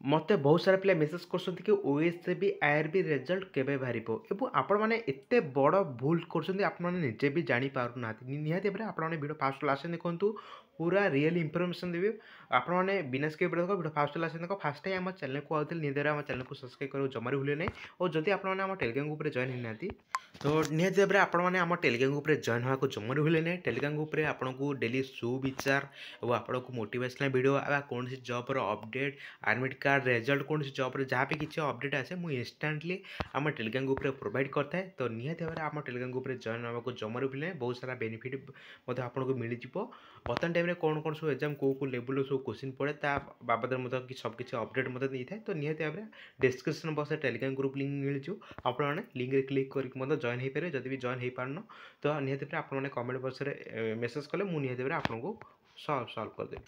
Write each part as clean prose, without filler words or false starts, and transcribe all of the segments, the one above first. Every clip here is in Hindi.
मते बहुत सारा पिला मेसेज करछन्ती कि ओएसबी आईआरबी रिजल्ट केबे बाहरिबो एबो आपण माने एते बड़ भूल करछन्ती आपण माने निजे भी जानि पारु नाथि निहाती भाबरे आपण माने वीडियो फास्ट लास्ट देखंतु पूरा रियल इन्फॉर्मेशन देबे आपण माने बिना स्किप देखो वीडियो फास्ट लास्ट देखो फास्ट टाइम हम चैनल को आउथिल निदेर हम चैनल को सब्सक्राइब करो जमार भूले नै और जदि आपण माने हम टेलीग्राम ग्रुप रे जॉइन हिनाती तो निहाती भाबरे आपण माने हम टेलीग्राम ग्रुप रे जॉइन होआ को जमार भूले नै टेलीग्राम ग्रुप रे आपण को डेली सुविचार और आपण को मोटिवेशनल वीडियो आ कोन सी जॉब रो अपडेट एडमिट कार्ड रिजल्ट कौन सी जॉब जहाँ भी किसी अपडेट आसे मुझे इंस्टांटली आम टेलीग्राम ग्रुप रे प्रोवाइड करता है तो निहाती भाव आम टेलीग्राम ग्रुप रे जॉइन होगा जमार भी बहुत सारा बेनिफिट आपको मिल बर्तमान टाइम कौन कौन सब एग्जाम कौ लेवल सब क्वेश्चन पड़े ता बाबद सब किसी अपडेट नहीं था तो निहाती भाव description box Telegram group link मिलू आपने लिंक रे क्लिक करके जॉइन हो पारे जब भी जॉइन हो पारन तो निहाती भाव आपने कमेंट बॉक्स रे मेसेज कले मुझे निहाती भाव आपको सॉल्व करदेवी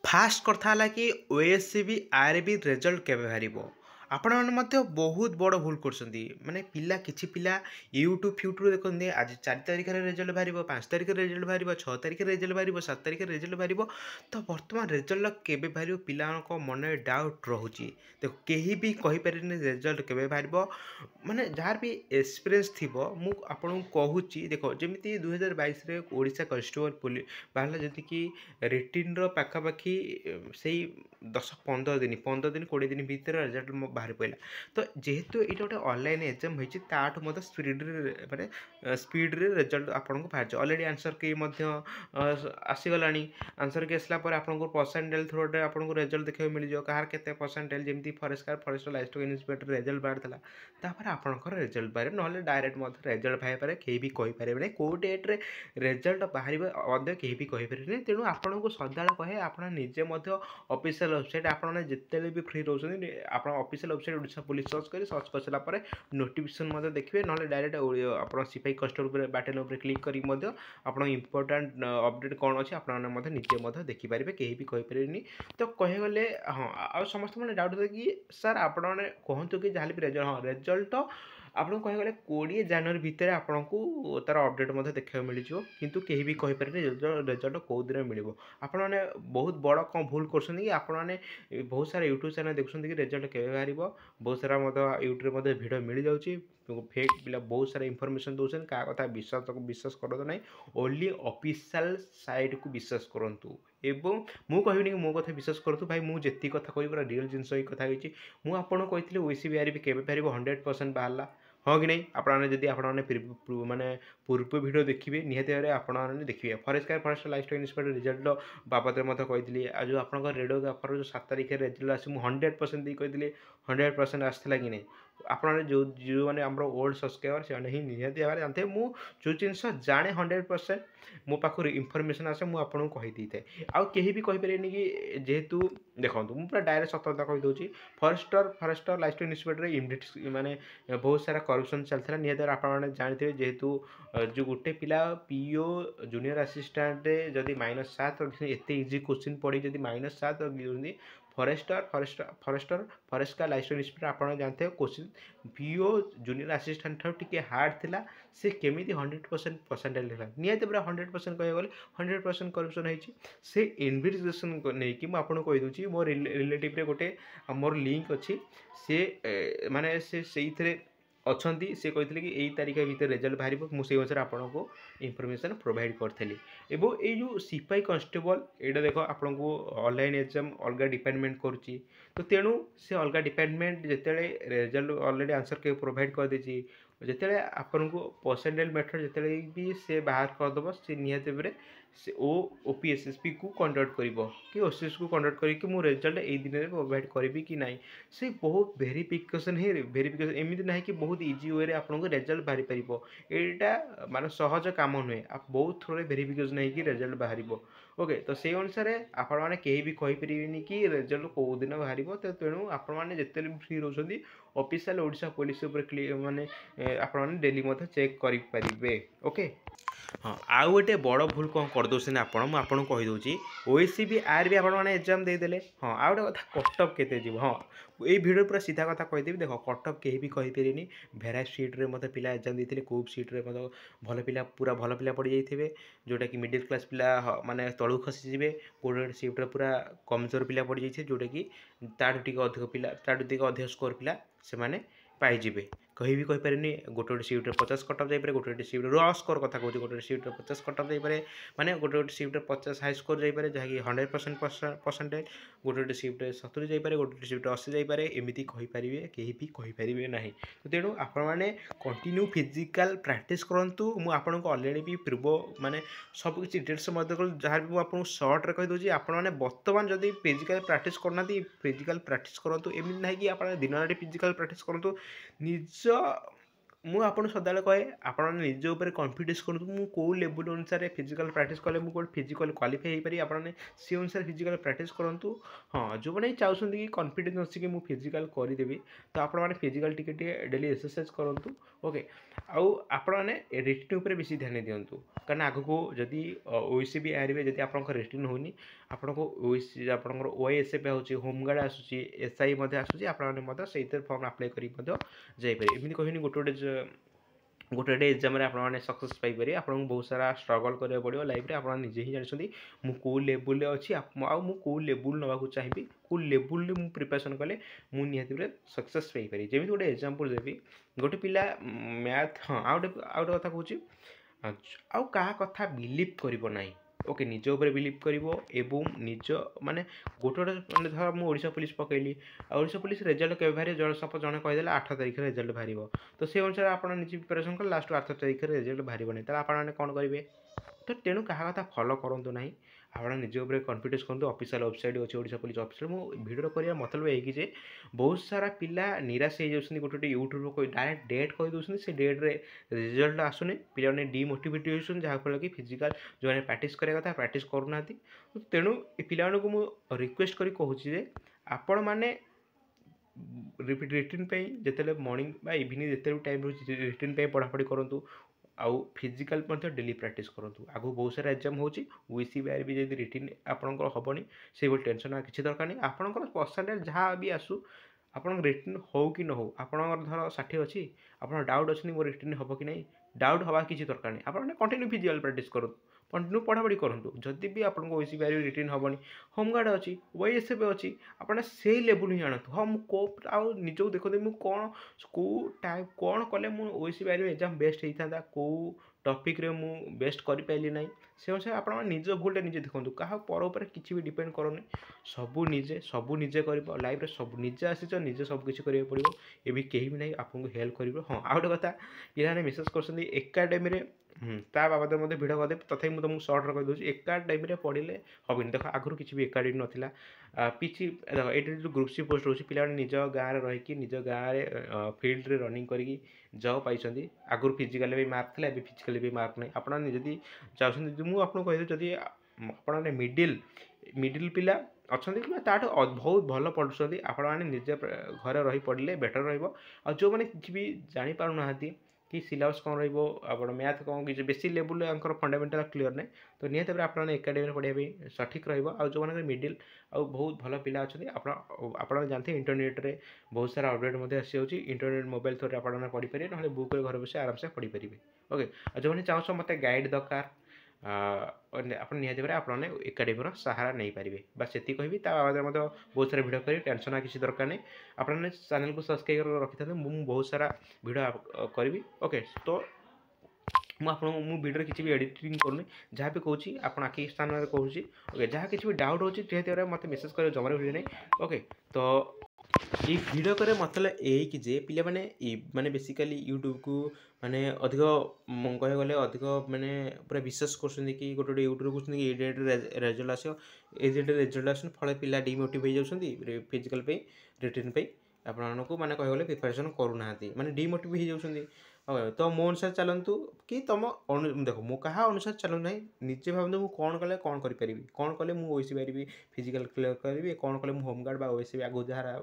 फास्ट कथा है कि ओएसबी आईआरबी रिजल्ट केबे बाहरिबो आपण मैंने बहुत बड़ भूल कर माने पिला किछि पिला यूट्यूब फ्यूट्यूब देखते आज 4 तारिख रिजल्ट बाहर 5 तारिख रिजल्ट बाहर 6 तारिख रिजल्ट बाहर 7 तारिख रिजल्ट बाहर तो बर्तमान रिजल्ट केबे बाहर पिला मन डाउट रोचे देखो कहीं भी कहीपर रिजल्ट केबे बाहर माने जार भी एक्सपीरियंस थी मु आपन कहूँ देखो जमी 2022 ओडिशा कन्स्टेबल बाहर जति कि रिटिन पाखापाखि से 10-15 दिन 20 दिन भीतर रिजल्ट बाहर पड़ा तो जेहेतु ये गोटे ऑनलाइन एग्जाम होती ताठू मत स्पीड माने स्पीड रिजल्ट आपको बाहर ऑलरेडी आंसर की आसीगला आंसर की आसला आपको परसेंटेज थ्रोटे आपको रिजल्ट देखा मिल जाए कहार के परसेंटेज जमी फरेस्ट लाइस्टोक इन्सपेक्टर रिजल्ट बाहर था आपंकर रिजल्ट बाहर ना डायरेक्ट रिजल्ट बाहर पारे कहीं भी कहींपारे ना कौ डेट्रे रिजल्ट बाहर कहीं भी कहींपारे तेणु आपन को सदा कहे आप निजे ऑफिशियल वेबसाइट आपने जिते भी फ्री रोचे आप official website Odisha police search कर सारापर नोटिफिकेशन देखिए ना डायरेक्ट आप सिपाही कन्स्टेबल बाटेलियन क्लिक कर इंपोर्टाट अपडेट कौन अच्छे आपने निजे देखिपारे कहीं भी कहींपारे तो कहगले हाँ आ समस्त मैंने डाउट था कि सर आपने कहतु कि जहाँ भी रिजल्ट हाँ रिजल्ट आपको कहगले 20 जनवरी भितर आपन को तार अपडेट देखा मिल किंतु कहीं भी कहींपारे रिजल्ट कौ दिन मिल आपने बहुत बड़ कौन भूल कर आपने बहुत सारा यूट्यूब चैनल देखुं कि रिजल्ट केवे बाहर बहुत सारा यूट्यूब भिडियो मिल जाऊँगी फेक पिला बहुत सारा इनफॉरमेशन दौरान क्या कथा विश्वास करूँ ना ओनली ऑफिशियल साइट को विश्वास करूँ एवं मु कहबिनी कि मो कथा विश्वास करूँ भाई मुझे जी कथा कही पूरा रियल जिनस ही कथा मुझे कही ओएसबी आईआरबी केबे बाहर 100% बाहरला हाँ कि नहीं आपने जदि आपने माने पूर्व वीडियो देखिए निहाती भाव आपने देखिए फरेस्ट लाइफ इन्सपेक्टर रिजल्ट बाबद कही आज जो आप रेडियोग्राफर जो 7 तारिख रिजल्ट आस 100% दी कही 100% आसाला कि नहीं आपने जो मैंने आम ओल्ड सब्सक्राइबर से ही निहाती भाव जानते मुझे जिनस जाने 100% मो पाखर इनफर्मेशन आसे मुझे कहीदे थाए आउ कहीं भी कहींपारे कि जेहेतु देखो मुझे पूरा डायरेक्ट सतर्कता कहीदे फरेस्टर लाइफ इन्सपेक्टर माने बहुत सारा करप्शन चलता निहत आपने जानते जेहेतु जो गोटे पिला पीओ जूनियर असिस्टेंट जदि -7 एत इजी क्वेश्चन पढ़ी जब -7 रखी फरेस्ट का लाइफ इन्सपेक्टर आप जानते हैं क्वेश्चन पीओ जूनियर असिस्टेंट टे हार्ड थिला से केमी 100% परसेंटेज है निहत पूरा 100% कहगले 100% करप्शन होती से इन्वेस्टिगेशन नहीं कि आपको कहीदे मो रिलेटिव गोटे मोर लिंक अच्छी से माने से अच्छी से कहते कि यही तारीख भर रिजल्ट बाहर मुझे अनुसार आपको इनफर्मेशन प्रोवाइड करी एवं ये जो सिपाही कन्स्टेबल यहाँ देख आपको ऑनलाइन एग्जाम अलग डिपार्टमेंट करुच्ची तो तेणु से अलग डिपार्टमेंट जिते रिजल्ट ऑलरेडी आंसर के प्रोवाइड कर देती जिते आपन को परसेंटेज मेथड जिते भी से बाहर करदेव से निहत भाव से ओपीएसएसपी को कंडक्ट कर कि ओसीएस को कंडक्ट करके मु रिजल्ट यही दिन में प्रोवाइड करी कि ना से बहुत भेरिफिकेसन ही भेरिफिकेसन एमती ना कि बहुत इजी वे आपको रिजल्ट बाहरी पार यहाँ माने सहज काम नुहे आप बहुत थोड़े भेरिफिकेसन होगी रिजल्ट बाहर ओके तो से अनुसार आपण मैंने कहीं भी कहींपारे कि रिजल्ट कौ दिन बाहर तो तेणु आपने जिते भी फ्री रोचे ऑफिशियल ओडिशा पुलिस माने आपने डेली चेक करें ओके हाँ आउ गोटे बड़ भूल कौन करदे आपण मुझे कहीदे ओएससीबी आरबी आपने एग्जाम देदेले हाँ आउ गोटे कथा कटअप केते जीव हाँ ये भिडियो पूरा सीधा कथा कहीदेवी देख कटअप कहीं भी कहींपारे भेराइट सीट्रे मत पिला एग्जाम देते कौ सीट्रे मत भल पिला पूरा भल पिला पड़ जाइए जोटा कि मिडिल क्लास पिला माने तलू खसीजे गोटे सीट्रे पूरा कमजोर पिला पड़ जाइए जोटा कि ताठू टी अधिक पिला ताठू टी अधिक स्कोर पिला से पाइबे कहीं भी कहींपारे गोटे गोटे सीट्रे 50 कटअप जापे गोटे गोटे सीट्रे रो स्कोर कथा कहूँ गोटे सीट्रे 50 कटअप जापे माने गोटे गोटे सीट्रे 50 हाई स्कोर जापे जहाँकि 100% परसेंटेज गोटे गोटे सीट्रे 70 जापे गोटे गोटे सीट्रे 80 जापे एमती कहींपारे कहीं भी कहींपारे ना तो तेणु आपण कंटिन्यू फिजिकल प्रैक्टिस करूँ मुझे अलरेडी भी पूर्व माने सब किसी डिटेल्स जहाँ भी मुझे सर्ट्रे कहीदे आपने बर्तमान जब फिजिकल प्रैक्टिस करना फिजिकल प्रैक्टिस करूँ एमती ना कि आप दिन रात फिजिकल प्रैक्टिस करूँ निज मु आपन सदाले कहे आपन निज ऊपर कॉन्फिडेंस करूँ मु को लेवल अनुसार फिजिकल प्रैक्टिस कले मुझे फिजिकल क्वालिफाई हो पारि आपने सी अनुसार फिजिकल प्रैक्टिस करूँ हाँ जो मैंने चाहते कि कॉन्फिडेंस अच्छी कि मुझे फिजिकल करदेवी तो आपने फिजिकल टी डेली एक्सरसाइज करूँ ओके आउ आपने रिटिन उपर बेसी ध्यान दिंतु कारण आग को जदि ओएससीबी आरबी जब आप रिटिन होनी आपको आपंकर ओएसएफ हो होमगार्ड आसूसी एसआई आसूसी आपने से फर्म आप्लाय करेंगे एमती कहनी गोटे गोटे गोटे गोटे एग्जाम आपने सक्सेस पाइपर आपको बहुत सारा स्ट्रगल करा पड़ो लाइफ में आप निजे ही जानते मुझे लेवल अच्छी आउ लेवल नाक चाहिए कौ लेवल में प्रिपेरेसन कले मुझे निहती सक्सेस पाइपर जमी गोटे एग्जांपल देवी गोटे पिला मैथ हाँ आउ गोटे कथा कहूँ आउ क्या कथा बिलीव करना ओके निज उपर बिलीव कर निज माने गोटे गोटे धर मुझे पुलिस पकईली ओडिशा पुलिस रिजल्ट के बाहर सपोज जन कहीदेला 8 तारिख रिजल्ट बाहर तो से अनुसार आप निजे प्रिपेरेसन कले लास्ट 8 तारिख रिजल्ट बाहर नहीं आपने कौन करेंगे तो तेणु क्या कथा फॉलो करूँ ना आप निज उपर कॉन्फिडेंस करूँ ऑफिशियल वेबसाइट अच्छे ओडिशा पुलिस ऑफिशियल मु भिडियो कर मतलब यही बहुत सारा पिला निराश हो जाती गोटे यूट्यूब को डायरेक्ट डेट कहीदे से डेट्रे रिजल्ट आसुनी पे डिमोटिवेट होती जहाँफल कि फिजिकल जो मैंने प्रैक्टिस करने कथा प्रैक्टिस करूना तेणु ये पिला को रिक्वेस्ट करी कहूँ आपण मैंने रिटिन जिते मॉर्निंग इवनिंग जिते भी टाइम रोचे रिटिन पढ़ापढ़ी करूँ आउ फिजिकल डेली प्रैक्टिस करूँ आगु बहुत सारा एग्जाम होची ओएससीबी आरबी जब रिटिन आपंकर हेनी से टेंशन किसी दरकार नहीं आपंकर परसेंटेज जहाँ भी आसू आप रिटिन हो कि न हो आपंकर धर 60 अच्छी आप डाउट अच्छी मोर रिटिन हम कि नहीं डाउट हवा किसी दरकार नहीं आपने कंटिन्यू फिजिकल प्रैक्टिस करूँ कंटिन्यू पढ़ापढ़ी करूँ जदि भी आपको ओएससीबी आरबी रिटिन हेनी होमगार्ड अच्छी ओएसएफ अच्छी आपने से लेवल ही जानतु हाँ मुझे आउ निजक देखते मुझे कौन कौ टाइम कौन कले मुझे ओएससीबी आरबी एग्जाम बेस्ट होता कौ टॉपिक रे मु बेस्ट कर पाइली ना से अनुसार आप निज भूलटा निजे देखूँ क्या पर किसी भी डिपेंड करनी सबू निजे कर लाइफ सब निजे आसीच निजे सबकि करा पड़ो ये कहीं भी ना आपको हेल्प कर हाँ आउ गोटे कथा पे मेसेज कर एकाडेमी ता बाबद भिड करदे तथा मुझे तुमको सर्ट्रे कहीदे एकाडेमी पढ़ले हेनी देख आगुरी किसी भी एकाडेमी नाला पिछी देख ये जो ग्रुप सी पोस्ट रोचे पे निज गाँव में रहीकि निज गाँव में फिल्ड रनिंग करके जब पाई आगुरी फिजिकाल भी मार्क था फिजिकाल भी मार्क नहीं आपड़ी चाहते मुझे कहीदे जदि आपने मिडिल पिला अच्छा कि बहुत भल पढ़ुं आपने निजे घर रही पढ़ले बेटर रो मैंने किसी भी जापार ना कि सिलेबस कौन आप मैथ कौन कि बेसी लेवल फंडामेंटाल क्लीयर नहीं तो निहत आपने एकाडेमी पढ़ाई सठिक जो मैंने मिडिल आ बहुत भल पिला अच्छा आप जानते हैं इंटरनेट रे बहुत सारा अपडेट आसी इंटरनेट मोबाइल थ्रू आपने पढ़ी पारे ना बुक घर बस आराम से पढ़ी पारे ओके जो मैंने चाहो मत गाइड दरकार आप निहत भाई आपने एकाडेमी सहारा नहीं पारे बस ये कहि बहुत सारा भिडियो करी टेंशन किसी दरकार नहीं आपने चैनल को सब्सक्राइब कर रखी था मुझे बहुत सारा भिडियो करी ओके तो मुझे भिडियो किसी भी एडिटिंग करूनी जहाँ भी कहूँ आप आखि स्थान में कहूँ ओके जहाँ किसी भी डाउट हो मत मेसेज कर जमार भिडियो नहीं ओके तो ये भिडियो करे मतलब यही कि जे पिला माने बेसिकली यूट्यूब को माने अधिक कह गले अधिक माने पूरा विश्वास कर कि गोटे यूट्यूब को ये डेट रिजल्ट आसो ए डेट रिजल्ट आस फल पिला डिमोटिवेट हो जाती फिजिकल रिटिन आपको माने कह गले प्रिपरेशन करूना माने डिमोटिवेट हो जाती तो मो अनुसार चलतु कि तुम देख मो क्या अनुसार चलू ना निजे भावते मुझे कौन कले कौन करी कौन कले मुझे ओएससीबी फिजिकल क्लियर करी कौन कले होमगार्ड ओएससीबी आगु जहाँ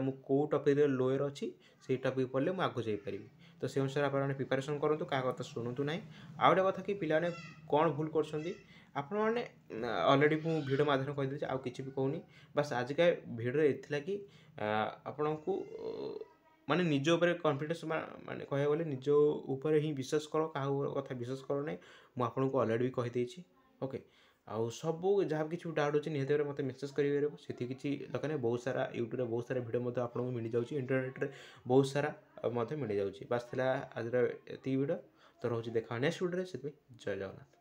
मुझे कौ टपिक लोयर अच्छी से टपिक पढ़ले मुझे आगु जापरि तो से अनुसार आपने प्रिपरेशन करूँ क्या कथा शुणु ना आ गए कथा कि पाने कौन भूल कर आपण मैंने अलरेडी मु भिडियो माध्यम कहीदे आउ कि भी कहूनी बस आजिका भिडियो ये कि आपण को माने निज उपर कॉन्फिडेंस माने कह गले निज उपर ही विश्वास कर क्या कथा विश्वास कर ना मुझे आपको अलरेडी भी कहीदे ओके आउ सब जहाँ किसी डाउट अच्छे निहत मत मेसेज करेंगे से किसी दरकार नहीं बहुत सारा यूट्यूब बहुत सारा भिडियो आपको मिल जाऊँगी इंटरनेट रे बहुत सारा मिल जाऊँगी बास आज ये भिडियो तो रोचे देखा नेक्स्ट भिडियो से जय जगन्नाथ।